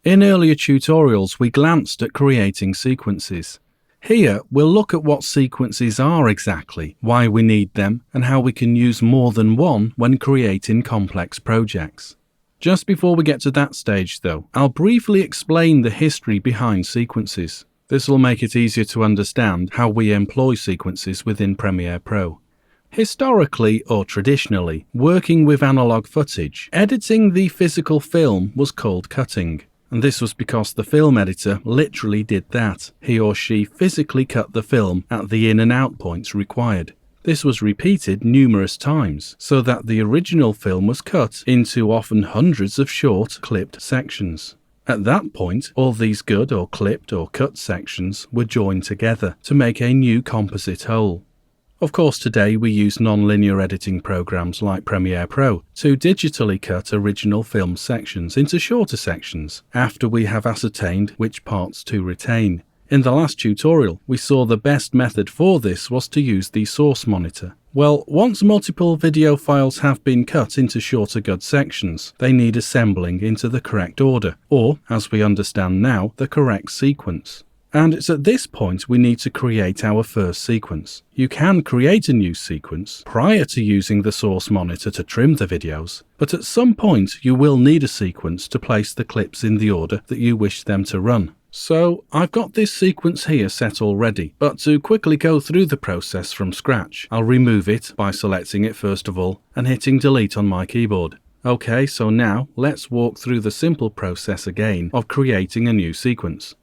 In earlier tutorials, we glanced at creating sequences. Here, we'll look at what sequences are exactly, why we need them, and how we can use more than one when creating complex projects. Just before we get to that stage though, I'll briefly explain the history behind sequences. This will make it easier to understand how we employ sequences within Premiere Pro. Historically or traditionally, working with analog footage, editing the physical film was called cutting. And this was because the film editor literally did that. He or she physically cut the film at the in and out points required. This was repeated numerous times, so that the original film was cut into often hundreds of short, clipped sections. At that point, all these good or clipped or cut sections were joined together to make a new composite whole. Of course, today we use non-linear editing programs like Premiere Pro to digitally cut original film sections into shorter sections after we have ascertained which parts to retain. In the last tutorial, we saw the best method for this was to use the source monitor. Well, once multiple video files have been cut into shorter good sections, they need assembling into the correct order, or, as we understand now, the correct sequence. And it's at this point we need to create our first sequence. You can create a new sequence prior to using the source monitor to trim the videos, but at some point you will need a sequence to place the clips in the order that you wish them to run. So I've got this sequence here set already, but to quickly go through the process from scratch, I'll remove it by selecting it first of all and hitting delete on my keyboard. Okay, so now let's walk through the simple process again of creating a new sequence.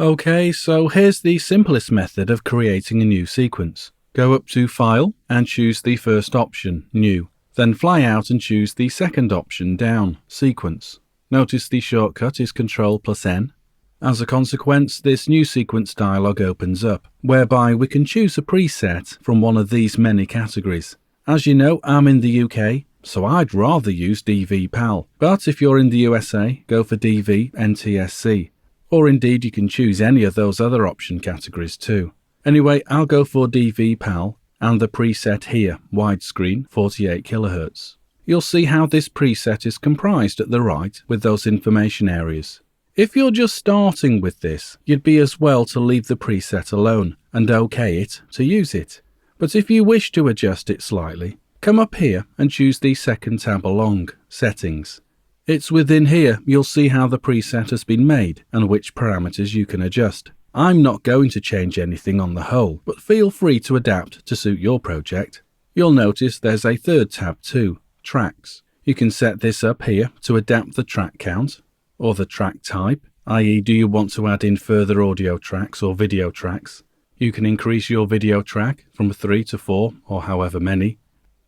Okay, so here's the simplest method of creating a new sequence. Go up to File and choose the first option, New. Then fly out and choose the second option down, Sequence. Notice the shortcut is Ctrl+N. As a consequence, this new sequence dialog opens up, whereby we can choose a preset from one of these many categories. As you know, I'm in the UK, so I'd rather use DV-PAL. But if you're in the USA, go for DV-NTSC. Or indeed you can choose any of those other option categories too. Anyway, I'll go for DV-PAL and the preset here, widescreen 48 kHz. You'll see how this preset is comprised at the right with those information areas. If you're just starting with this, you'd be as well to leave the preset alone and OK it to use it. But if you wish to adjust it slightly, come up here and choose the second tab along, Settings. It's within here you'll see how the preset has been made and which parameters you can adjust. I'm not going to change anything on the whole, but feel free to adapt to suit your project. You'll notice there's a third tab too, Tracks. You can set this up here to adapt the track count or the track type, i.e. do you want to add in further audio tracks or video tracks. You can increase your video track from 3 to 4 or however many.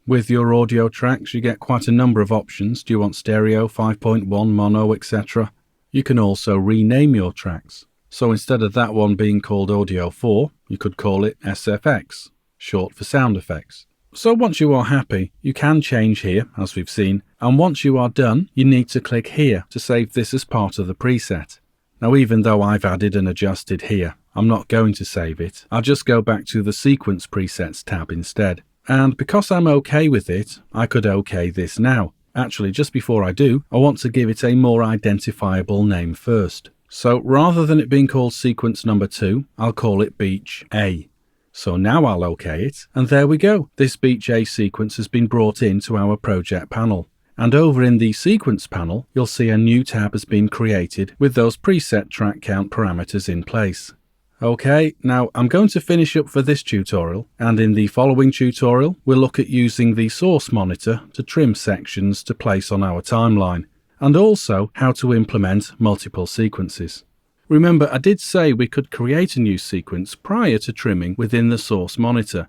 With your audio tracks, you get quite a number of options. Do you want stereo, 5.1, mono, etc.? You can also rename your tracks. So instead of that one being called Audio 4, you could call it SFX, short for sound effects. So once you are happy, you can change here, as we've seen, and once you are done, you need to click here to save this as part of the preset. Now even though I've added and adjusted here, I'm not going to save it. I'll just go back to the Sequence Presets tab instead. And because I'm okay with it, I could OK this now. Actually, just before I do, I want to give it a more identifiable name first. So rather than it being called sequence number 2, I'll call it Beach A. So now I'll OK it, and there we go. This Beach A sequence has been brought into our project panel. And over in the sequence panel, you'll see a new tab has been created with those preset track count parameters in place. Okay, now I'm going to finish up for this tutorial, and in the following tutorial we'll look at using the source monitor to trim sections to place on our timeline, and also how to implement multiple sequences. Remember, I did say we could create a new sequence prior to trimming within the source monitor,